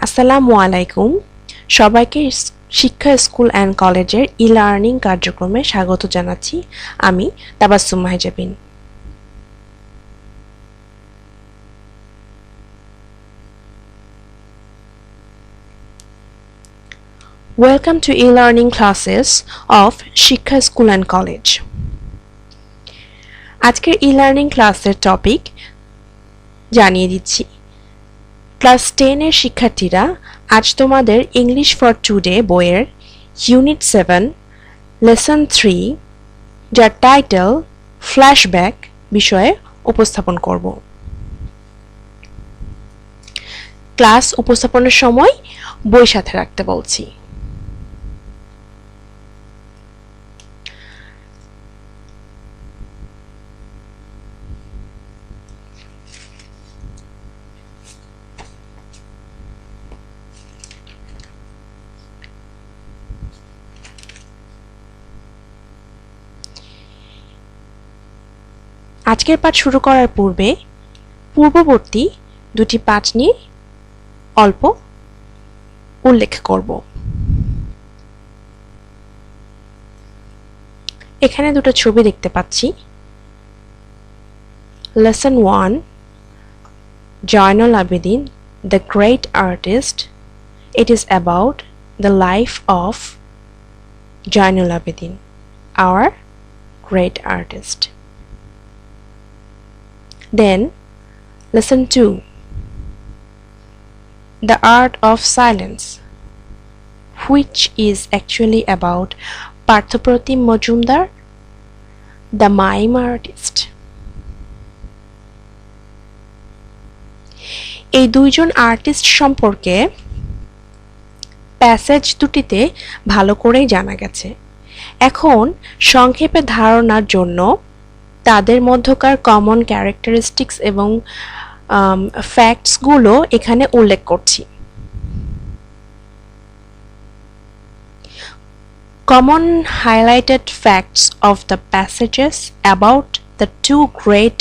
আসসালামু আলাইকুম সবাইকে শিক্ষা স্কুল অ্যান্ড কলেজের ই-লার্নিং কার্যক্রমে স্বাগত জানাচ্ছি আমি Tabassum Mahjabin Welcome to e-learning classes of শিক্ষা স্কুল অ্যান্ড কলেজ আজকের ই-লার্নিং ক্লাসের টপিক জানিয়ে দিচ্ছি ক্লাস 10 এর শিক্ষার্থীরা আজ তোমাদের ইংলিশ ফর টুডে বইয়ের ইউনিট 7 লেসন 3 যার টাইটেল ফ্ল্যাশব্যাক বিষয়ে উপস্থাপন করব ক্লাস উপস্থাপনের সময় বই সাথে রাখতে বলছি আজকের পাঠ শুরু করার পূর্বে পূর্ববর্তী দুটি পাঠ নিয়ে অল্প উল্লেখ করব এখানে দুটো ছবি দেখতে পাচ্ছি lesson 1 Zainul Abedin the great artist it is about the life of Jainul Abidin our great artist. Then lesson 2 the art of silence which is actually about Parthopratim Majumdar the mime artist. এই দুইজন আর্টিস্ট সম্পর্কে passage দুটিতে ভালো করেই জানা গেছে এখন সংক্ষেপে ধারণার জন্য তাদের মধ্যকার কমন ক্যারেক্টারিস্টিক্স এবং ফ্যাক্টসগুলো এখানে উল্লেখ করছি common highlighted facts of the passages about the two great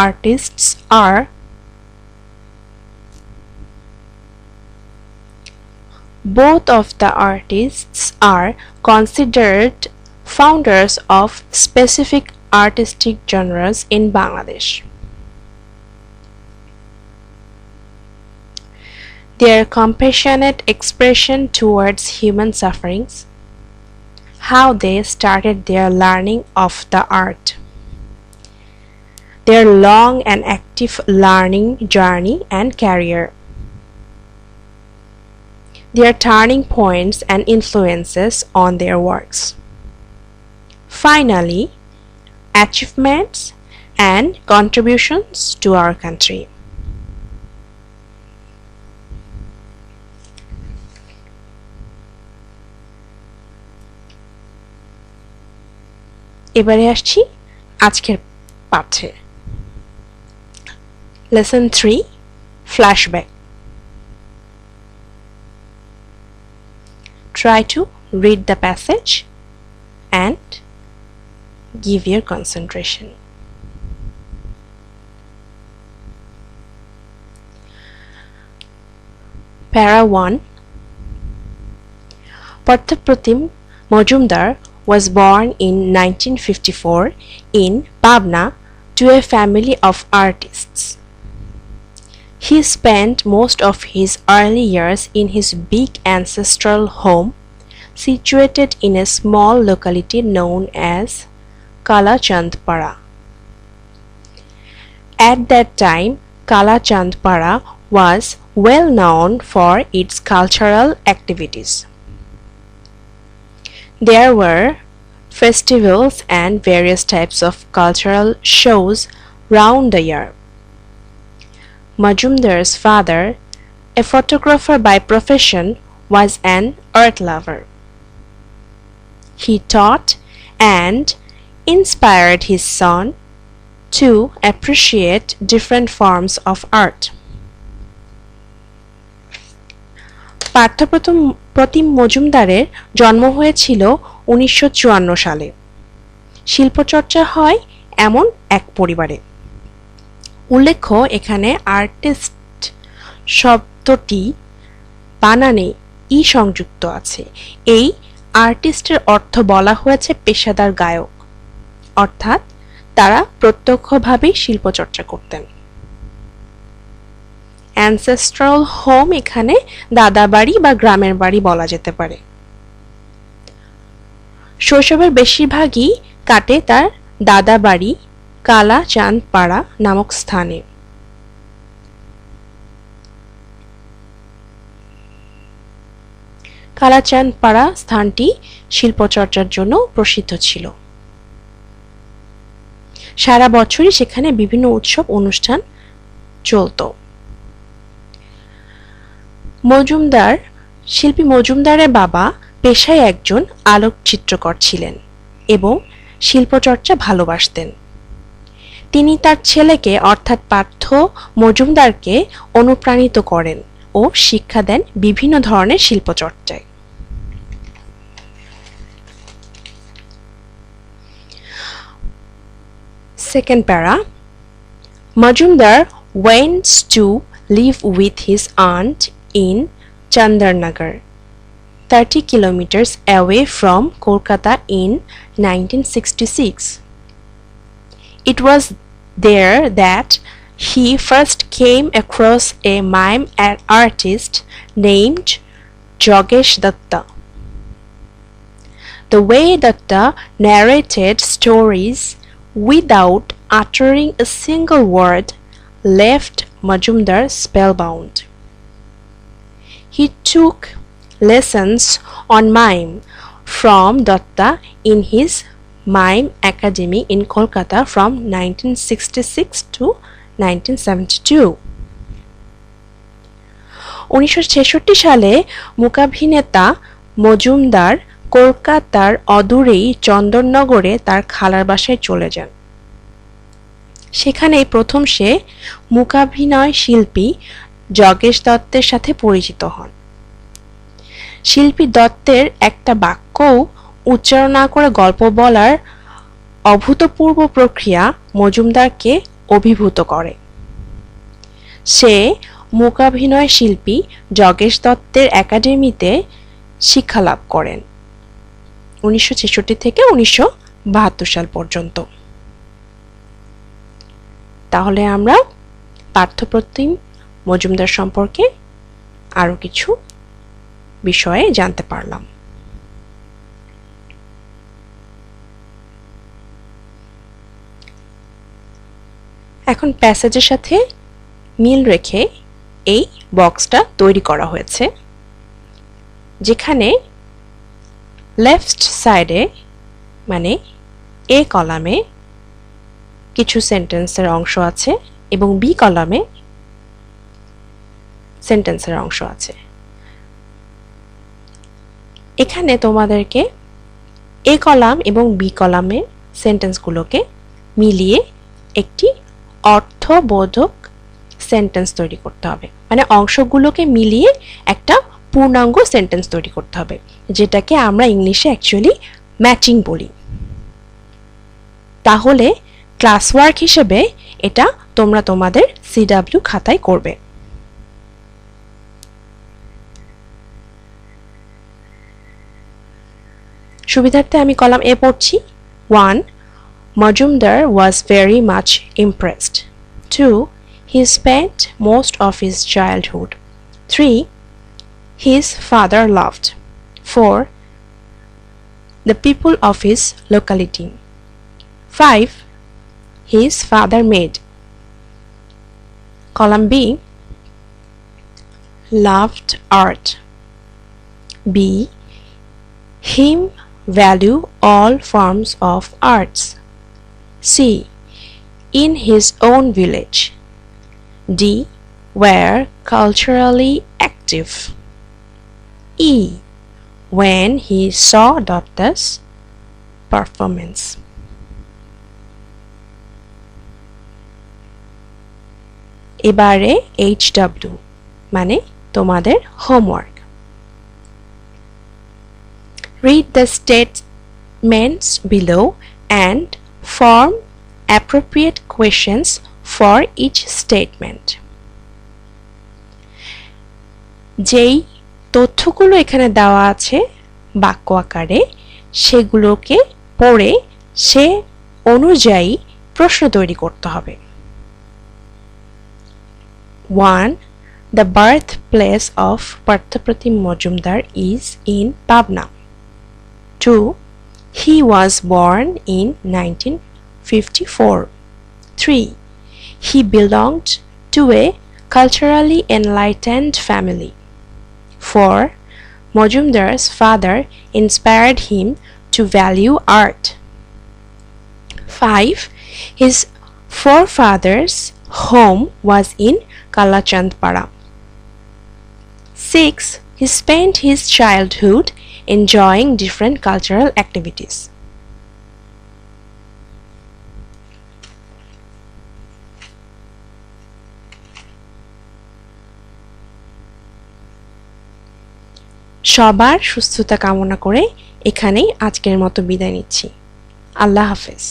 artists are both of the artists are considered founders of specific artistic genres in Bangladesh. Their compassionate expression towards human sufferings, how they started their learning of the art, their long and active learning journey and career, their turning points and influences on their works. Finally, achievements and contributions to our country. এবারে আসছি আজকের পাঠে lesson 3 flashback Try to read the passage and give your concentration. Para 1 Parthopratim Majumdar was born in 1954 in Pabna to a family of artists. He spent most of his early years in his big ancestral home situated in a small locality known as Kalachandpara. At that time, Kalachandpara was well known for its cultural activities. There were festivals and various types of cultural shows round the year. Majumdar's father, a photographer by profession, was an art lover. He taught and inspired his son to appreciate different forms of art. Parthapratim মজুমদারের জন্ম হয়েছিল 1954 সালে শিল্পচর্চা হয় এমন এক পরিবারে উল্লেখ্য এখানে আর্টিস্ট শব্দটি বানানে ই সংযুক্ত আছে। এই আর্টিস্টের অর্থ বলা হয়েছে পেশাদার গায়ক, অর্থাৎ তারা প্রত্যক্ষভাবেই শিল্পচর্চা করতেন। অ্যানসেস্ট্রাল হোম এখানে দাদা বাড়ি বা গ্রামের বাড়ি বলা যেতে পারে। শৈশবের বেশিরভাগই কাটে তার দাদা বাড়ি কালাচাঁদপাড়া নামক স্থানে। কালাচাঁদপাড়া স্থানটি শিল্পচর্চার জন্য প্রসিদ্ধ ছিল। সারা বছরই সেখানে বিভিন্ন উৎসব অনুষ্ঠান চলত। মজুমদার, শিল্পী মজুমদারের বাবা পেশায় একজন আলোকচিত্রকর ছিলেন এবং শিল্পচর্চা ভালোবাসতেন। তিনি তার ছেলেকে অর্থাৎ পার্থ মজুমদারকে অনুপ্রাণিত করেন ও শিক্ষা দেন বিভিন্ন ধরনের শিল্পচর্চায়। Second para, Majumdar went to live with his aunt in Chandarnagar, 30 kilometers away from Kolkata in 1966. It was there that he first came across a mime artist named Jogesh Datta. The way Datta narrated stories without uttering a single word left Majumdar spellbound. He took lessons on mime from Datta in his Mime Academy in Kolkata from 1966 to 1972. 1966 সালে মূকাভিনেতা মজুমদার কলকাতার অদূরেই চন্দননগরে তার খালার বাসায় চলে যান। সেখানেই প্রথম সে মূকাভিনয় শিল্পী জগেশ দত্তের সাথে পরিচিত হন। শিল্পী দত্তের একটা বাক্যও উচ্চারণ না করে গল্প বলার অভূতপূর্ব প্রক্রিয়া মজুমদারকে অভিভূত করে। সে মূকাভিনয় শিল্পী জগেশ দত্তের একাডেমিতে শিক্ষালাভ করেন 1966 থেকে 1972 সাল পর্যন্ত। তাহলে আমরা পার্থপ্রতিম মজুমদার সম্পর্কে আরো কিছু বিষয়ে জানতে পারলাম। এখন প্যাসেজের সাথে মিল রেখে এই বক্সটা তৈরি করা হয়েছে, যেখানে লেফট সাইডে মানে এ কলামে কিছু সেন্টেন্সের অংশ আছে এবং বি কলামে সেন্টেন্সের অংশ আছে। এখানে তোমাদেরকে এ কলাম এবং বি কলামের সেন্টেন্সগুলোকে মিলিয়ে একটি অর্থবোধক সেন্টেন্স তৈরি করতে হবে, মানে অংশগুলোকে মিলিয়ে একটা পূর্ণাঙ্গ সেন্টেন্স তৈরি করতে হবে, যেটাকে আমরা ইংলিশে অ্যাকচুয়ালি ম্যাচিং বলি। তাহলে ক্লাস ওয়ার্ক হিসেবে এটা তোমরা তোমাদের সিডব্লিউ খাতায় করবে। সুবিধার্থে আমি কলাম এ পড়ছি। 1. Majumdar was very much impressed. 2. He spent most of his childhood. 3. His father loved. 4. The people of his locality. 5. His father made. Column B. Loved art. B. Him value all forms of arts. C. In his own village. D. Were culturally active. E. When he saw Datta's performance. এবারে HW মানে তোমাদের homework. Read the statements below and form appropriate questions for each statement. যেই তথ্যগুলো এখানে দেওয়া আছে বাক্য আকারে, সেগুলোকে পড়ে সে অনুযায়ী প্রশ্ন তৈরি করতে হবে। 1. The birthplace of Parthapratim Majumdar is in Pabna. 2. He was born in 1954. 3. He belonged to a culturally enlightened family. 4. Majumdar's father inspired him to value art. 5. His forefathers' home was in Kalachandpara. 6. He spent his childhood enjoying different cultural activities. সবার সুস্থতা কামনা করে এখানেই আজকের মতো বিদায় নিচ্ছি। আল্লাহ হাফেজ।